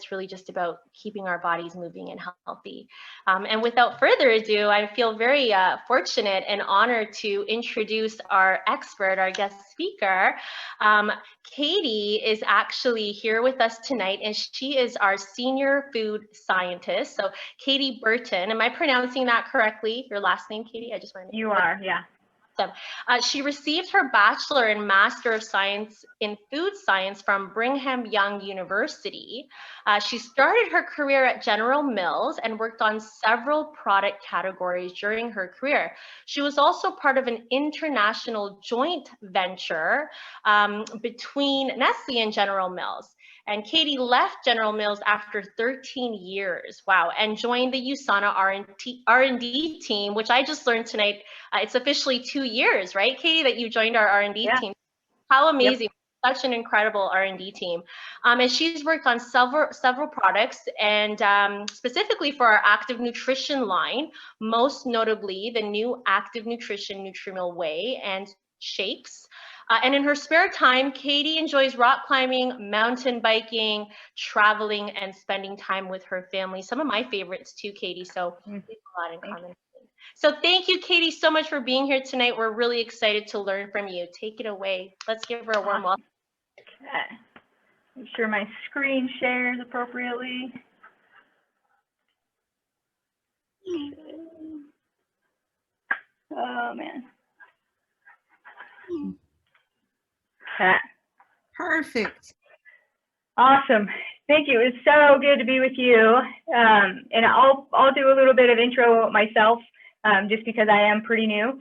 it's really just about keeping our bodies moving and healthy. And without further ado, I feel very fortunate and honored to introduce our expert, our guest speaker. Katie is actually here with us tonight, and she is our senior food scientist. So Katie Burton, am I pronouncing that correctly? Your last name, Katie? I just wanted to. You are, yeah. She received her Bachelor and Master of Science in Food Science from Brigham Young University. She started her career at General Mills and worked on several product categories during her career. She was also part of an international joint venture between Nestle and General Mills. And Katie left General Mills after 13 years, wow, and joined the USANA R&D team, which I just learned tonight. It's officially 2 years, right, Katie, that you joined our R&D team? How amazing. Yep. Such an incredible R&D team. And she's worked on several products, and specifically for our active nutrition line, most notably the new Active Nutrition Nutrimeal Whey and shakes. And in her spare time, Katie enjoys rock climbing, mountain biking, traveling, and spending time with her family. Some of my favorites too, Katie, so we have a lot in common. So thank you, Katie, so much for being here tonight. We're really excited to learn from you. Take it away. Let's give her a warm welcome. Okay. Make sure my screen shares appropriately. Oh, man. Okay. Perfect. Awesome. Thank you. It's so good to be with you. And I'll do a little bit of intro myself, just because I am pretty new.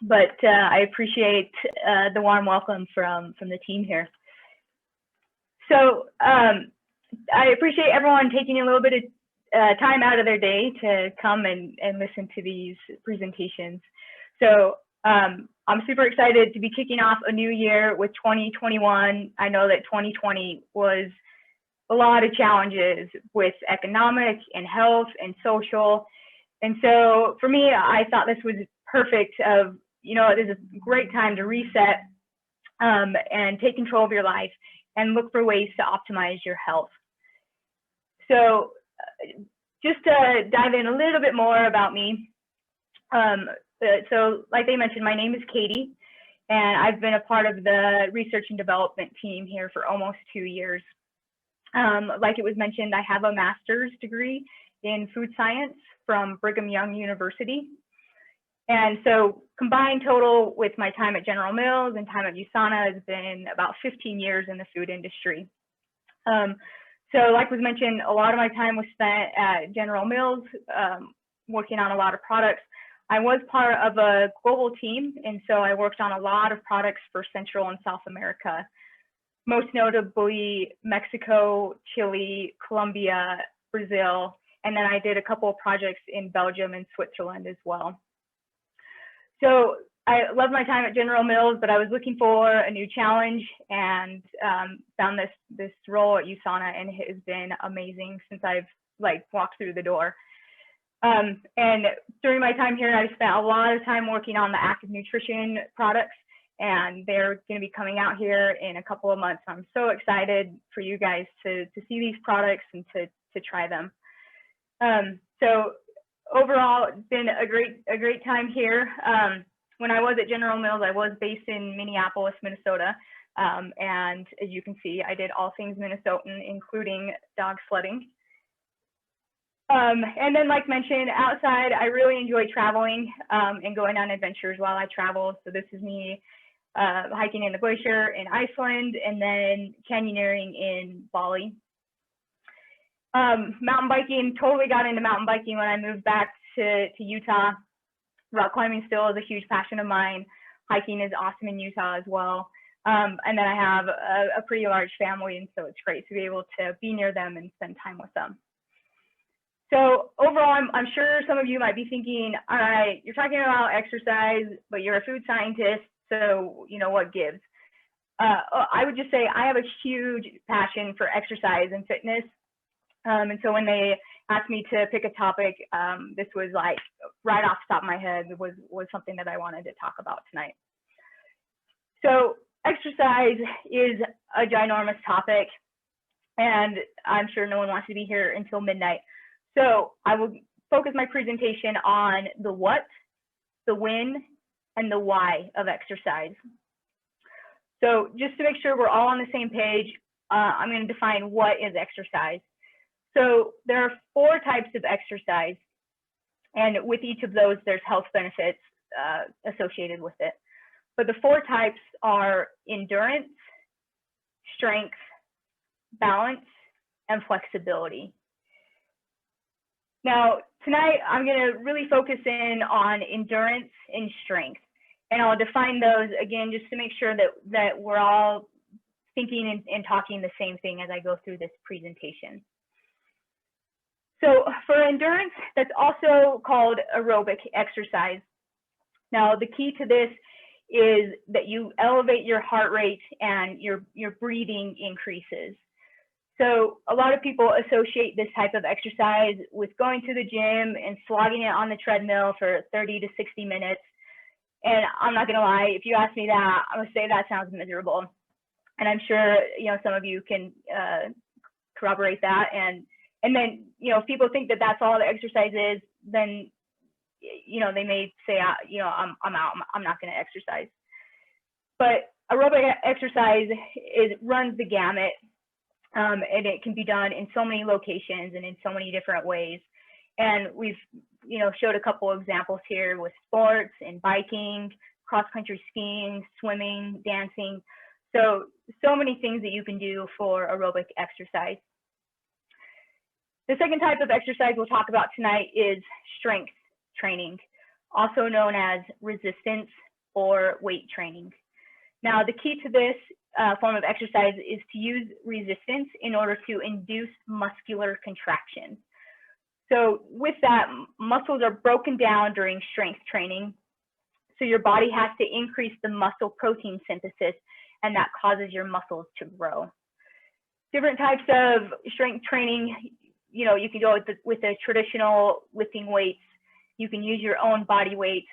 But I appreciate the warm welcome from the team here. So I appreciate everyone taking a little bit of time out of their day to come and listen to these presentations. So I'm super excited to be kicking off a new year with 2021. I know that 2020 was a lot of challenges with economic and health and social. And so for me, I thought this was perfect of, this is a great time to reset and take control of your life and look for ways to optimize your health. So just to dive in a little bit more about me. So like they mentioned, my name is Katie, and I've been a part of the research and development team here for almost 2 years. Like it was mentioned, I have a master's degree in food science from Brigham Young University. And so combined total with my time at General Mills and time at USANA has been about 15 years in the food industry. So like was mentioned, a lot of my time was spent at General Mills, working on a lot of products. I was part of a global team, and so I worked on a lot of products for Central and South America, most notably Mexico, Chile, Colombia, Brazil, and then I did a couple of projects in Belgium and Switzerland as well. So I loved my time at General Mills, but I was looking for a new challenge and found this role at USANA, and it has been amazing since I've walked through the door. And during my time here, I spent a lot of time working on the active nutrition products, and they're going to be coming out here in a couple of months. I'm so excited for you guys to see these products and to try them. So overall, it's been a great time here. When I was at General Mills, I was based in Minneapolis, Minnesota. And as you can see, I did all things Minnesotan, including dog sledding. And then, like mentioned, outside, I really enjoy traveling and going on adventures while I travel. So this is me hiking in the glacier in Iceland and then canyoneering in Bali. Mountain biking, totally got into mountain biking when I moved back to Utah. Rock climbing still is a huge passion of mine. Hiking is awesome in Utah as well. And then I have a pretty large family, and so it's great to be able to be near them and spend time with them. So overall, I'm sure some of you might be thinking, all right, you're talking about exercise, but you're a food scientist, so what gives? I would just say I have a huge passion for exercise and fitness. And so when they asked me to pick a topic, this was like right off the top of my head was something that I wanted to talk about tonight. So exercise is a ginormous topic. and I'm sure no one wants to be here until midnight. So I will focus my presentation on the what, the when, and the why of exercise. So just to make sure we're all on the same page, I'm going to define what is exercise. So there are 4 types of exercise, and with each of those, there's health benefits associated with it. But the 4 types are endurance, strength, balance, and flexibility. Now, tonight, I'm going to really focus in on endurance and strength. And I'll define those again, just to make sure that we're all thinking and talking the same thing as I go through this presentation. So for endurance, that's also called aerobic exercise. Now, the key to this is that you elevate your heart rate and your breathing increases. So a lot of people associate this type of exercise with going to the gym and slogging it on the treadmill for 30 to 60 minutes. And I'm not gonna lie, if you ask me that, I'm gonna say that sounds miserable. And I'm sure, you know, some of you can corroborate that. And then, you know, if people think that that's all the exercise is, then, you know, they may say, you know, I'm out, I'm not gonna exercise. But aerobic exercise runs the gamut, and it can be done in so many locations and in so many different ways. And we've, you know, showed a couple of examples here with sports and biking, cross-country skiing, swimming, dancing. So many things that you can do for aerobic exercise. The second type of exercise we'll talk about tonight is strength training, also known as resistance or weight training. Now, the key to this form of exercise is to use resistance in order to induce muscular contraction. So with that, muscles are broken down during strength training. So your body has to increase the muscle protein synthesis, and that causes your muscles to grow. Different types of strength training, you know, you can go with the traditional lifting weights. You can use your own body weight,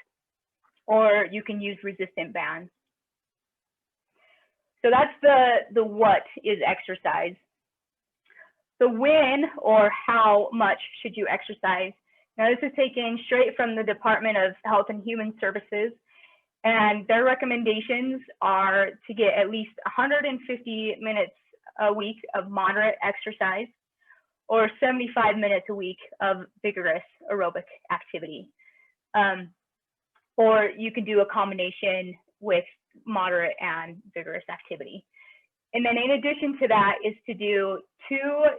or you can use resistant bands. So that's the what is exercise. The when, or how much should you exercise? Now, this is taken straight from the Department of Health and Human Services, and their recommendations are to get at least 150 minutes a week of moderate exercise, or 75 minutes a week of vigorous aerobic activity. Or you can do a combination with moderate and vigorous activity. And then in addition to that is to do 2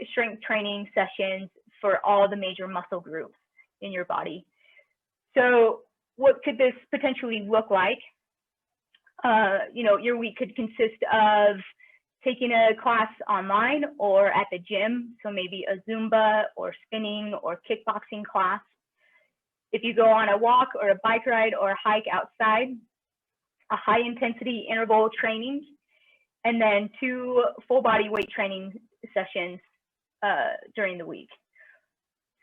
strength training sessions for all the major muscle groups in your body. So what could this potentially look like? You know, your week could consist of taking a class online or at the gym, so maybe a Zumba or spinning or kickboxing class. If you go on a walk or a bike ride or a hike outside, a high intensity interval training, and then 2 full body weight training sessions during the week.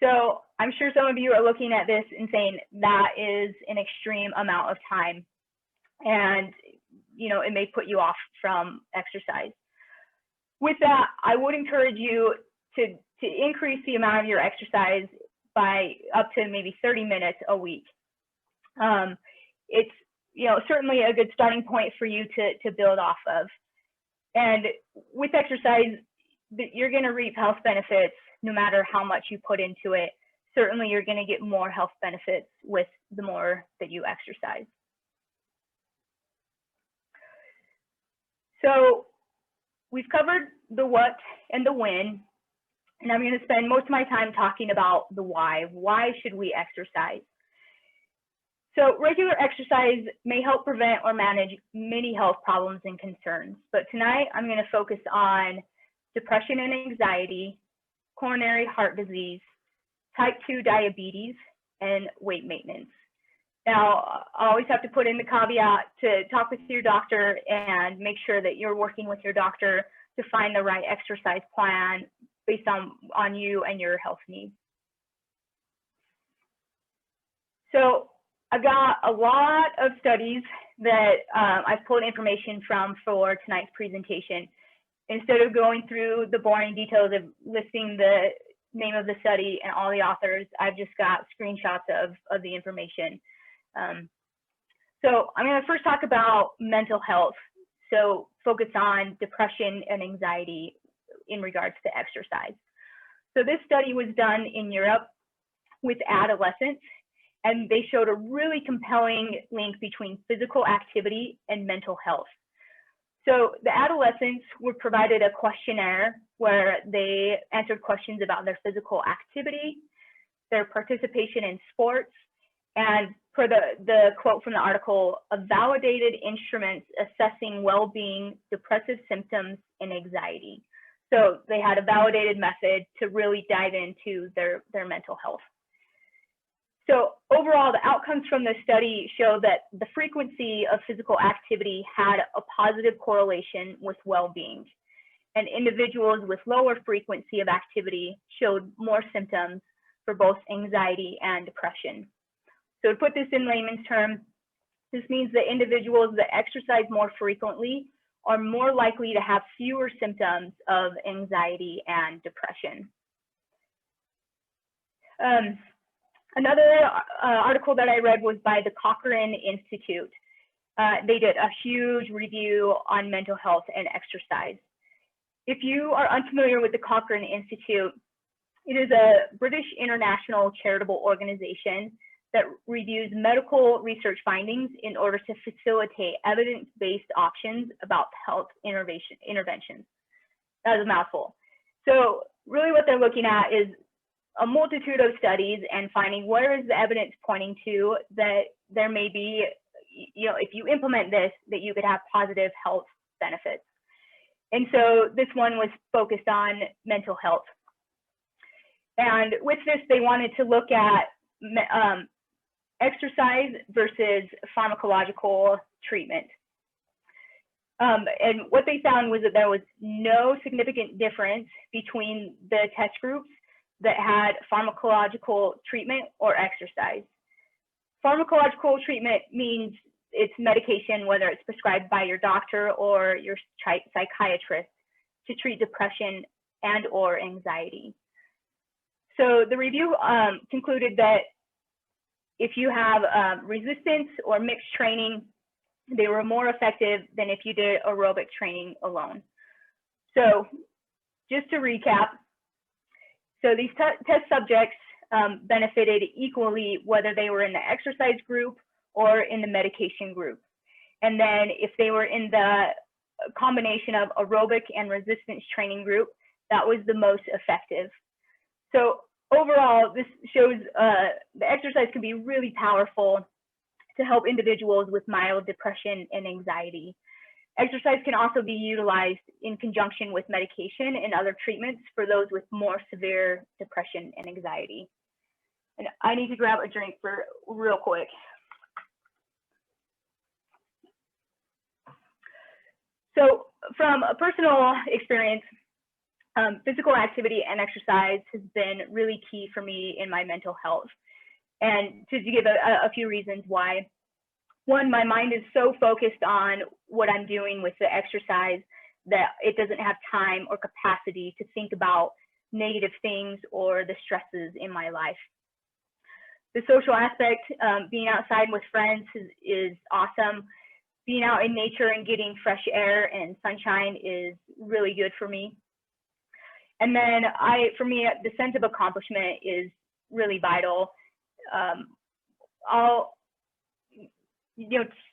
So I'm sure some of you are looking at this and saying that is an extreme amount of time, and you know, it may put you off from exercise. With that, I would encourage you to increase the amount of your exercise by up to maybe 30 minutes a week. It's, you know, certainly a good starting point for you to build off of. And with exercise, you're going to reap health benefits no matter how much you put into it. Certainly, you're going to get more health benefits with the more that you exercise. So we've covered the what and the when, and I'm going to spend most of my time talking about the why. Why should we exercise? So regular exercise may help prevent or manage many health problems and concerns, but tonight I'm going to focus on depression and anxiety, coronary heart disease, type 2 diabetes, and weight maintenance. Now, I always have to put in the caveat to talk with your doctor and make sure that you're working with your doctor to find the right exercise plan based on you and your health needs. So I've got a lot of studies that I've pulled information from for tonight's presentation. instead of going through the boring details of listing the name of the study and all the authors, I've just got screenshots of the information. So I'm going to first talk about mental health. So focus on depression and anxiety in regards to exercise. So this study was done in Europe with adolescents, and they showed a really compelling link between physical activity and mental health. So the adolescents were provided a questionnaire where they answered questions about their physical activity, their participation in sports, and for the quote from the article, a validated instruments assessing well-being, depressive symptoms, and anxiety. So they had a validated method to really dive into their mental health. So overall, the outcomes from this study show that the frequency of physical activity had a positive correlation with well-being, and individuals with lower frequency of activity showed more symptoms for both anxiety and depression. So to put this in layman's terms, this means that individuals that exercise more frequently are more likely to have fewer symptoms of anxiety and depression. Another article that I read was by the Cochrane Institute. They did a huge review on mental health and exercise. If you are unfamiliar with the Cochrane Institute, it is a British international charitable organization that reviews medical research findings in order to facilitate evidence-based options about health interventions. That is a mouthful. So really what they're looking at is a multitude of studies and finding where is the evidence pointing to that there may be, if you implement this, that you could have positive health benefits. And so this one was focused on mental health. And with this, they wanted to look at exercise versus pharmacological treatment. And what they found was that there was no significant difference between the test groups that had pharmacological treatment or exercise. Pharmacological treatment means it's medication, whether it's prescribed by your doctor or your psychiatrist, to treat depression and or anxiety. So the review concluded that if you have resistance or mixed training, they were more effective than if you did aerobic training alone. So just to recap, so these test subjects benefited equally whether they were in the exercise group or in the medication group. And then if they were in the combination of aerobic and resistance training group, that was the most effective. So overall, this shows the exercise can be really powerful to help individuals with mild depression and anxiety. Exercise can also be utilized in conjunction with medication and other treatments for those with more severe depression and anxiety. And I need to grab a drink for real quick. So from a personal experience, physical activity and exercise has been really key for me in my mental health. And to give a few reasons why. One, my mind is so focused on what I'm doing with the exercise that it doesn't have time or capacity to think about negative things or the stresses in my life. The social aspect, being outside with friends is awesome. Being out in nature and getting fresh air and sunshine is really good for me. And then for me, the sense of accomplishment is really vital.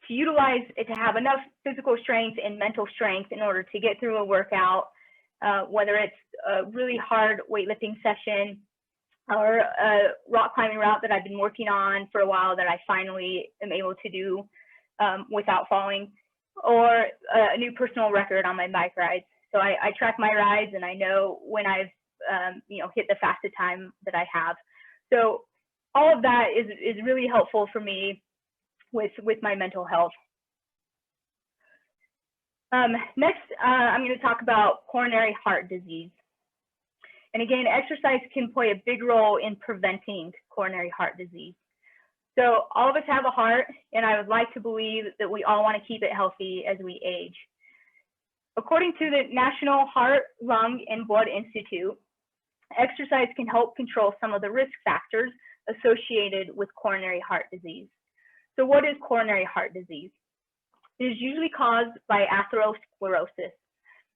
To utilize it, to have enough physical strength and mental strength in order to get through a workout, whether it's a really hard weightlifting session or a rock climbing route that I've been working on for a while that I finally am able to do without falling, or a new personal record on my bike rides. So I track my rides and I know when I've hit the fastest time that I have. So all of that is really helpful for me with my mental health. Next, I'm going to talk about coronary heart disease. And again, exercise can play a big role in preventing coronary heart disease. So all of us have a heart, and I would like to believe that we all want to keep it healthy as we age. According to the National Heart, Lung, and Blood Institute, exercise can help control some of the risk factors associated with coronary heart disease. So what is coronary heart disease? It is usually caused by atherosclerosis,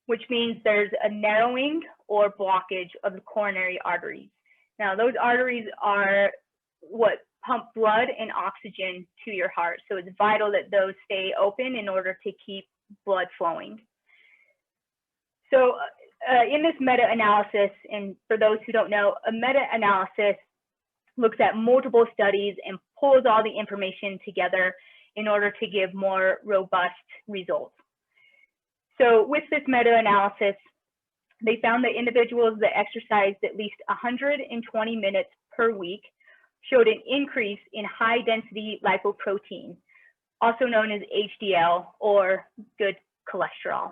which means there's a narrowing or blockage of the coronary arteries. Now, those arteries are what pump blood and oxygen to your heart. So it's vital that those stay open in order to keep blood flowing. So in this meta-analysis, and for those who don't know, a meta-analysis looks at multiple studies and pulls all the information together in order to give more robust results. So with this meta-analysis, they found that individuals that exercised at least 120 minutes per week showed an increase in high-density lipoprotein, also known as HDL, or good cholesterol.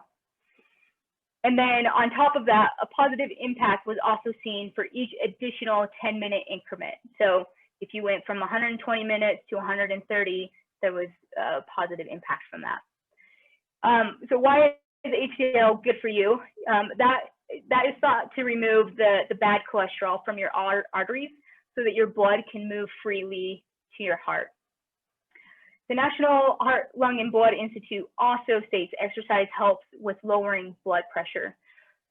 And then on top of that, a positive impact was also seen for each additional 10-minute increment. So if you went from 120 minutes to 130, there was a positive impact from that. So why is HDL good for you? That is thought to remove the bad cholesterol from your arteries so that your blood can move freely to your heart. The National Heart, Lung, and Blood Institute also states exercise helps with lowering blood pressure.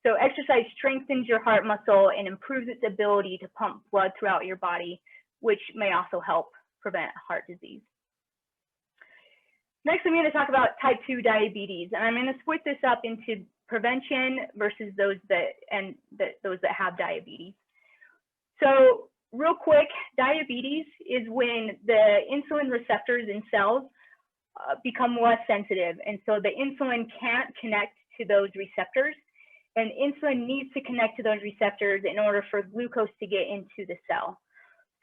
So exercise strengthens your heart muscle and improves its ability to pump blood throughout your body, which may also help prevent heart disease. Next, I'm going to talk about type 2 diabetes, and I'm going to split this up into prevention versus those that have diabetes. So real quick, diabetes is when the insulin receptors in cells become less sensitive, and so the insulin can't connect to those receptors, and insulin needs to connect to those receptors in order for glucose to get into the cell.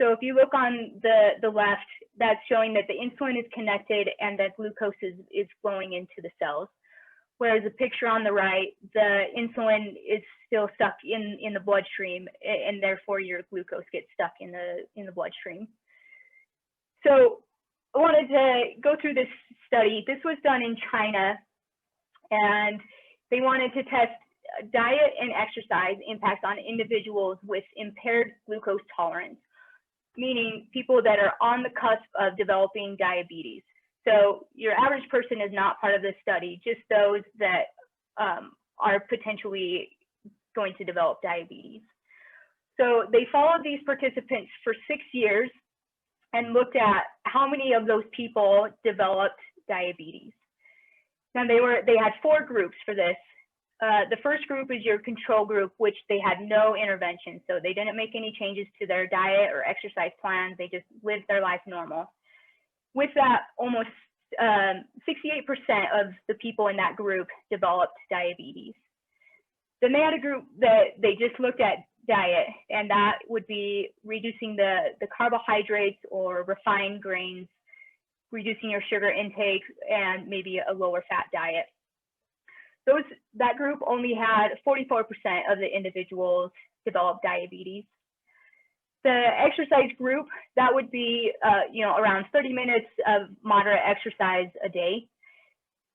So if you look on the left, that's showing that the insulin is connected and that glucose is flowing into the cells. Whereas the picture on the right, the insulin is still stuck in the bloodstream, and therefore your glucose gets stuck in the bloodstream. So I wanted to go through this study. This was done in China, and they wanted to test diet and exercise impact on individuals with impaired glucose tolerance, meaning people that are on the cusp of developing diabetes. So your average person is not part of this study, just those that are potentially going to develop diabetes. So they followed these participants for 6 years and looked at how many of those people developed diabetes. Now they had 4 groups for this. The first group is your control group, which they had no intervention. So they didn't make any changes to their diet or exercise plans. They just lived their life normal. With that, almost 68% of the people in that group developed diabetes. Then they had a group that they just looked at diet, and that would be reducing the carbohydrates or refined grains, reducing your sugar intake, and maybe a lower fat diet. That group only had 44% of the individuals develop diabetes. The exercise group, that would be around 30 minutes of moderate exercise a day.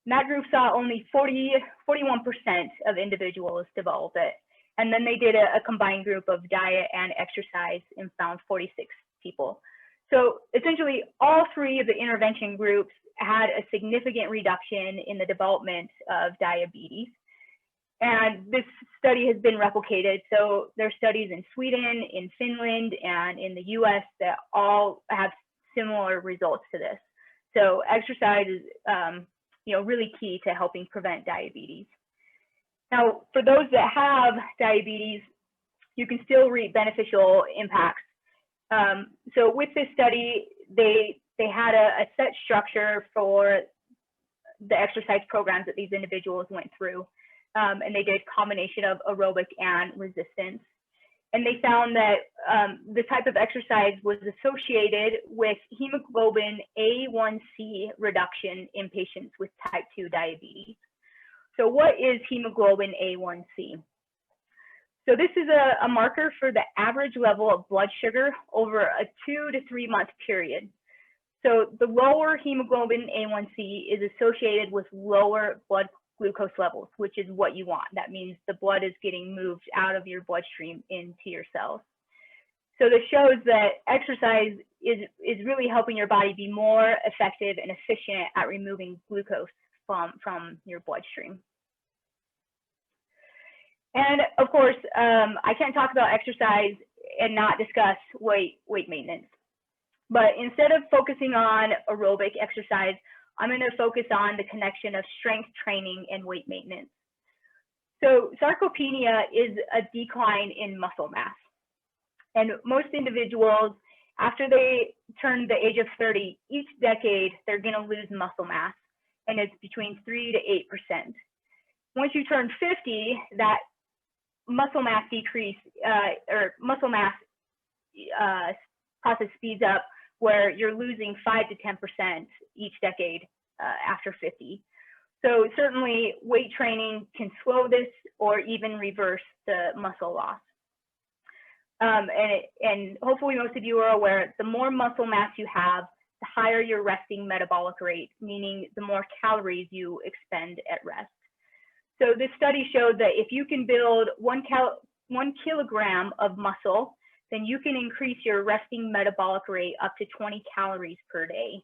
And that group saw only 41% of individuals develop it. And then they did a combined group of diet and exercise and found 46 people. So essentially all 3 of the intervention groups had a significant reduction in the development of diabetes. And this study has been replicated. So there are studies in Sweden, in Finland, and in the US that all have similar results to this. So exercise is really key to helping prevent diabetes. Now, for those that have diabetes, you can still reap beneficial impacts. So with this study, they had a set structure for the exercise programs that these individuals went through. And they did a combination of aerobic and resistance. And they found that the type of exercise was associated with hemoglobin A1c reduction in patients with type 2 diabetes. So what is hemoglobin A1c? So this is a marker for the average level of blood sugar over a 2 to 3 month period. So the lower hemoglobin A1c is associated with lower blood glucose levels, which is what you want. That means the blood is getting moved out of your bloodstream into your cells. So this shows that exercise is really helping your body be more effective and efficient at removing glucose from your bloodstream. And of course, I can't talk about exercise and not discuss weight maintenance. But instead of focusing on aerobic exercise, I'm going to focus on the connection of strength training and weight maintenance. So sarcopenia is a decline in muscle mass. And most individuals, after they turn the age of 30, each decade, they're going to lose muscle mass. And it's between 3 to 8%. Once you turn 50, that muscle mass decrease or muscle mass process speeds up, where you're losing 5 to 10% each decade after 50. So certainly weight training can slow this or even reverse the muscle loss. And hopefully most of you are aware, the more muscle mass you have, the higher your resting metabolic rate, meaning the more calories you expend at rest. So this study showed that if you can build 1 kilogram of muscle, then you can increase your resting metabolic rate up to 20 calories per day,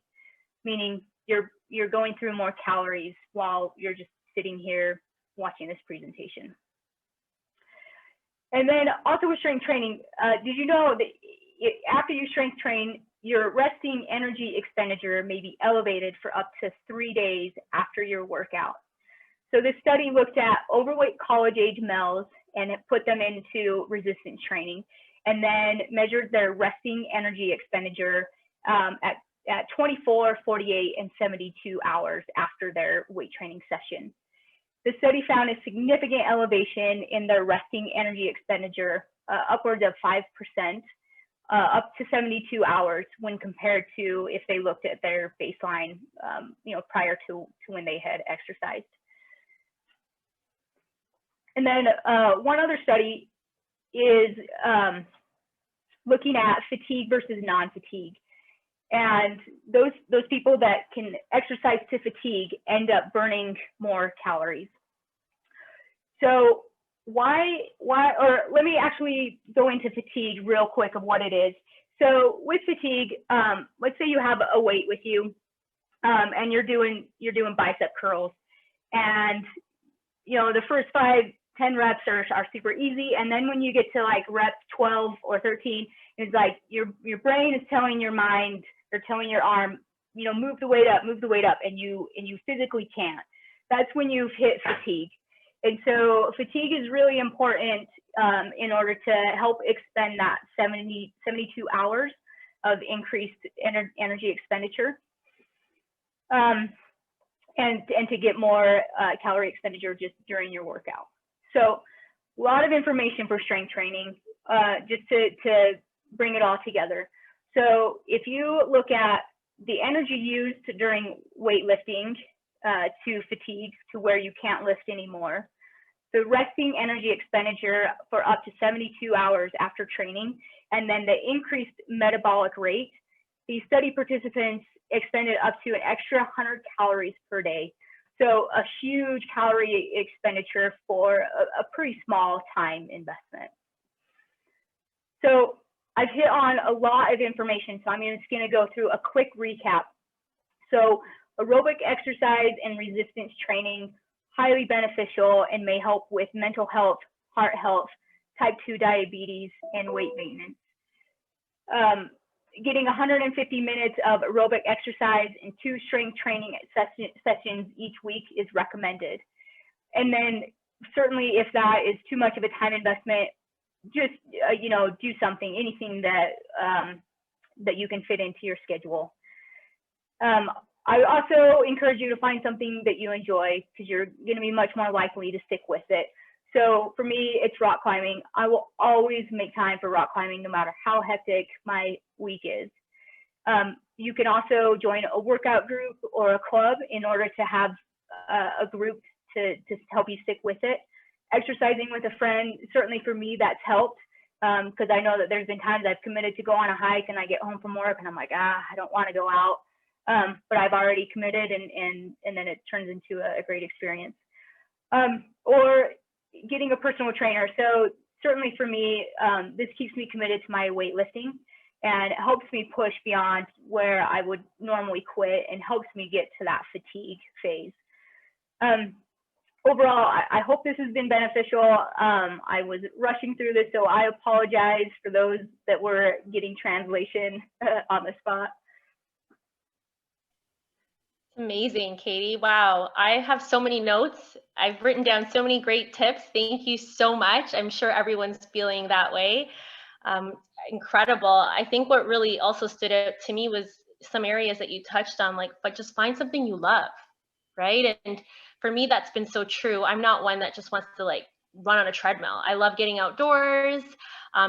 meaning you're going through more calories while you're just sitting here watching this presentation. And then also with strength training, did you know that after you strength train, your resting energy expenditure may be elevated for up to 3 days after your workout? So this study looked at overweight college-age males and it put them into resistance training, and then measured their resting energy expenditure at 24, 48, and 72 hours after their weight training session. The study found a significant elevation in their resting energy expenditure, upwards of 5%, up to 72 hours when compared to if they looked at their baseline, prior to when they had exercised. And then one other study is looking at fatigue versus non-fatigue. And those people that can exercise to fatigue end up burning more calories. So or let me actually go into fatigue real quick of what it is. So with fatigue, let's say you have a weight with you and you're doing bicep curls, and the first 5-10 reps are super easy, and then when you get to like rep 12 or 13, it's like your brain is telling your mind or telling your arm, move the weight up, and you physically can't. That's when you've hit fatigue. And so fatigue is really important in order to help expend that 72 hours of increased energy expenditure, and to get more calorie expenditure just during your workout. So a lot of information for strength training, just to bring it all together. So if you look at the energy used during weightlifting to fatigue, to where you can't lift anymore, the resting energy expenditure for up to 72 hours after training, and then the increased metabolic rate, these study participants expended up to an extra 100 calories per day. So a huge calorie expenditure for a pretty small time investment. So I've hit on a lot of information, so I'm just going to go through a quick recap. So aerobic exercise and resistance training, highly beneficial and may help with mental health, heart health, type 2 diabetes, and weight maintenance. Getting 150 minutes of aerobic exercise and 2 strength training sessions each week is recommended. And then certainly if that is too much of a time investment, just do something, anything that you can fit into your schedule. I also encourage you to find something that you enjoy, because you're going to be much more likely to stick with it. So for me, it's rock climbing. I will always make time for rock climbing, no matter how hectic my week is. You can also join a workout group or a club in order to have a group to help you stick with it. Exercising with a friend, certainly for me, that's helped, because I know that there's been times I've committed to go on a hike and I get home from work and I'm like, I don't want to go out. But I've already committed, and then it turns into a great experience. or getting a personal trainer. So certainly for me, this keeps me committed to my weightlifting and it helps me push beyond where I would normally quit and helps me get to that fatigue phase. Overall, I hope this has been beneficial. I was rushing through this, so I apologize for those that were getting translation on the spot. Amazing, Katie. Wow. I have so many notes. I've written down so many great tips. Thank you so much. I'm sure everyone's feeling that way. Incredible. I think what really also stood out to me was some areas that you touched on, like, but just find something you love, right? And for me, that's been so true. I'm not one that just wants to like run on a treadmill. I love getting outdoors.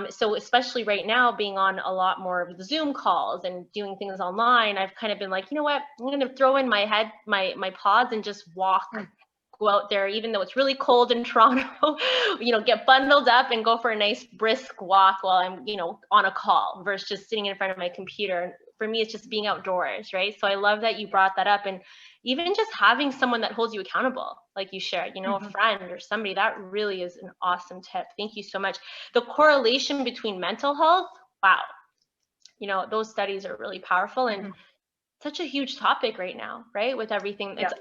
So especially right now, being on a lot more of the Zoom calls and doing things online, I've kind of been like, you know what, I'm going to throw in my pods and just walk, go out there, even though it's really cold in Toronto, get bundled up and go for a nice brisk walk while I'm, on a call versus just sitting in front of my computer. For me, it's just being outdoors, right? So I love that you brought that up. And even just having someone that holds you accountable, like you shared, a friend or somebody, that really is an awesome tip. Thank you so much. The correlation between mental health, wow. Those studies are really powerful and such a huge topic right now, right? With everything, it's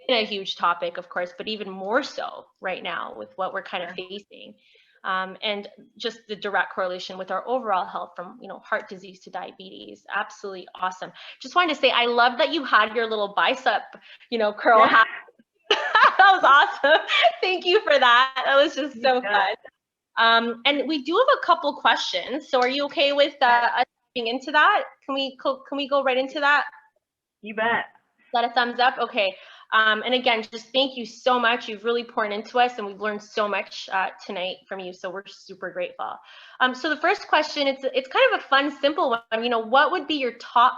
been a huge topic, of course, but even more so right now with what we're kind of facing. And just the direct correlation with our overall health from, heart disease to diabetes. Absolutely awesome. Just wanted to say, I love that you had your little bicep, curl. That was awesome. Thank you for that. That was just so fun. And we do have a couple questions. So are you okay with us diving into that? Can we go right into that? You bet. Let a thumbs up. Okay. And again, just thank you so much. You've really poured into us and we've learned so much tonight from you. So we're super grateful. So the first question, it's kind of a fun, simple one. What would be your top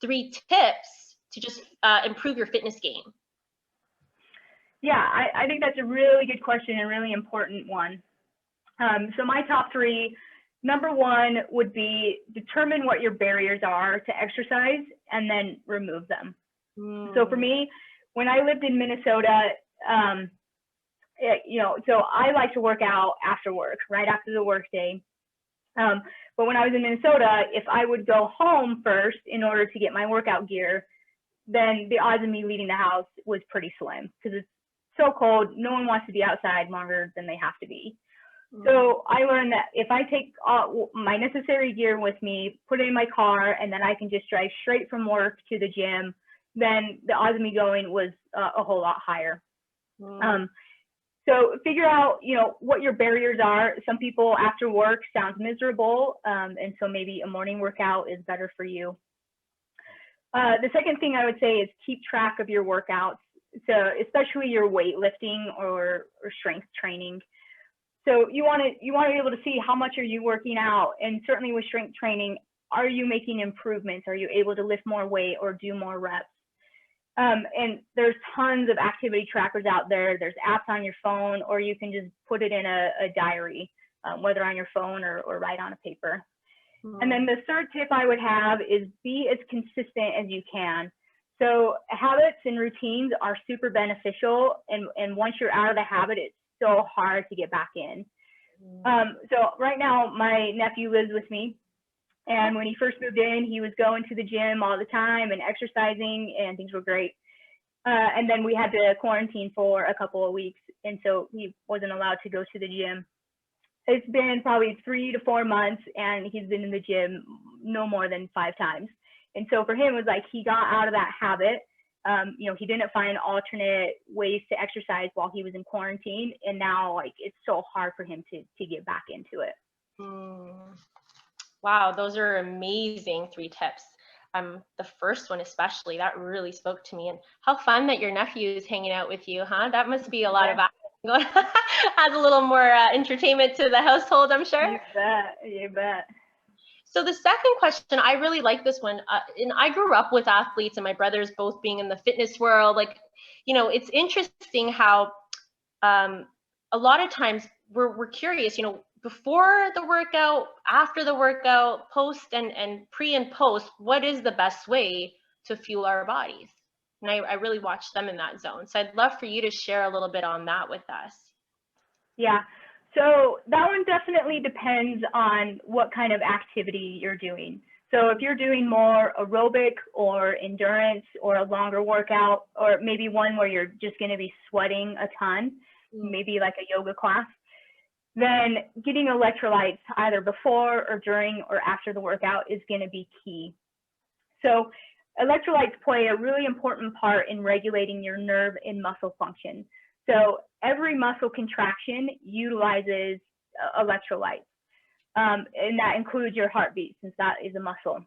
3 tips to just improve your fitness game? Yeah, I think that's a really good question and really important one. So my top 3, number 1 would be determine what your barriers are to exercise and then remove them. So for me, when I lived in Minnesota, so I like to work out after work, right after the work day. But when I was in Minnesota, if I would go home first in order to get my workout gear, then the odds of me leaving the house was pretty slim because it's so cold. No one wants to be outside longer than they have to be. So I learned that if I take my necessary gear with me, put it in my car, and then I can just drive straight from work to the gym, then the odds of me going was a whole lot higher. So figure out, what your barriers are. Some people after work sounds miserable, and so maybe a morning workout is better for you. The second thing I would say is keep track of your workouts, so especially your weightlifting or strength training. So you want to be able to see how much are you working out, and certainly with strength training, are you making improvements? Are you able to lift more weight or do more reps? And there's tons of activity trackers out there. There's apps on your phone, or you can just put it in a diary, whether on your phone or write on a paper. And then the third tip I would have is be as consistent as you can. So habits and routines are super beneficial, and once you're out of the habit, it's so hard to get back in. So right now, my nephew lives with me. And when he first moved in, he was going to the gym all the time and exercising, and things were great. And then we had to quarantine for a couple of weeks, and so he wasn't allowed to go to the gym. It's been probably 3 to 4 months, and he's been in the gym no more than 5 times. And so for him, it was like he got out of that habit. He didn't find alternate ways to exercise while he was in quarantine, and now it's so hard for him to get back into it. Wow, those are amazing 3 tips. The first one especially, that really spoke to me. And how fun that your nephew is hanging out with you, huh? That must be a lot of action. Adds a little more entertainment to the household, I'm sure. You bet. So the second question, I really like this one. And I grew up with athletes and my brothers both being in the fitness world. It's interesting how a lot of times we're curious, before the workout, after the workout, post and pre and post, what is the best way to fuel our bodies? And I really watch them in that zone. So I'd love for you to share a little bit on that with us. Yeah, so that one definitely depends on what kind of activity you're doing. So if you're doing more aerobic or endurance or a longer workout, or maybe one where you're just going to be sweating a ton, maybe like a yoga class, then getting electrolytes either before or during or after the workout is going to be key. So electrolytes play a really important part in regulating your nerve and muscle function. So every muscle contraction utilizes electrolytes, and that includes your heartbeat, since that is a muscle.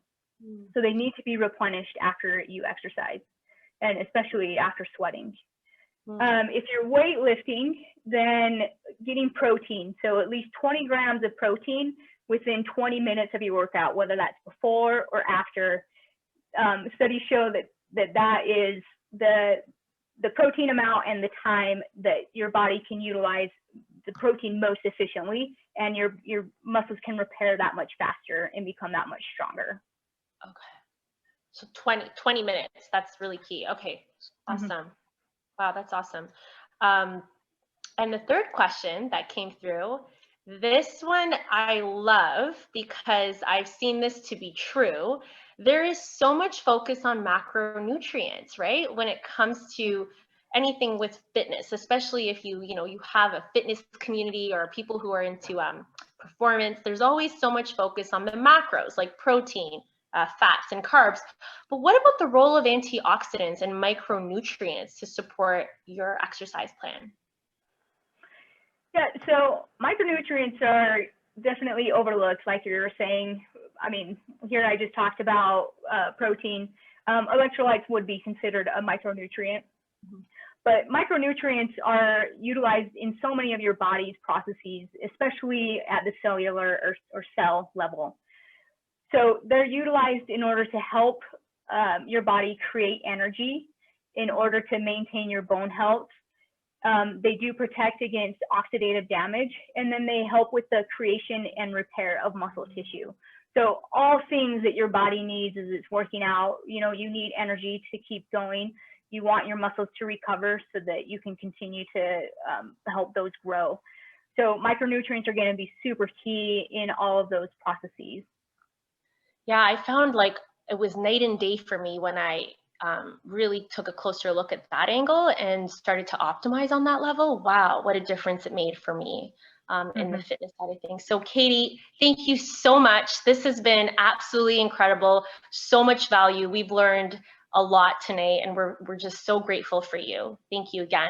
So they need to be replenished after you exercise, and especially after sweating. If you're weightlifting, then getting protein, so at least 20 grams of protein within 20 minutes of your workout, whether that's before or after. Studies show that is the protein amount and the time that your body can utilize the protein most efficiently, and your muscles can repair that much faster and become that much stronger. Okay. So 20 minutes, that's really key. Okay, awesome. Wow, that's awesome. And the third question that came through, this one I love because I've seen this to be true. There is so much focus on macronutrients, right? When it comes to anything with fitness, especially if you have a fitness community or people who are into performance, there's always so much focus on the macros like protein, fats and carbs. But what about the role of antioxidants and micronutrients to support your exercise plan? Yeah, so micronutrients are definitely overlooked, like you were saying. I mean, here I just talked about protein. Electrolytes would be considered a micronutrient. But micronutrients are utilized in so many of your body's processes, especially at the cellular or cell level. So they're utilized in order to help your body create energy in order to maintain your bone health. They do protect against oxidative damage, and then they help with the creation and repair of muscle tissue. So all things that your body needs as it's working out, you need energy to keep going. You want your muscles to recover so that you can continue to help those grow. So micronutrients are going to be super key in all of those processes. Yeah, I found like it was night and day for me when I really took a closer look at that angle and started to optimize on that level. Wow, what a difference it made for me in the fitness side of things. So Katie, thank you so much. This has been absolutely incredible. So much value. We've learned a lot tonight, and we're just so grateful for you. Thank you again.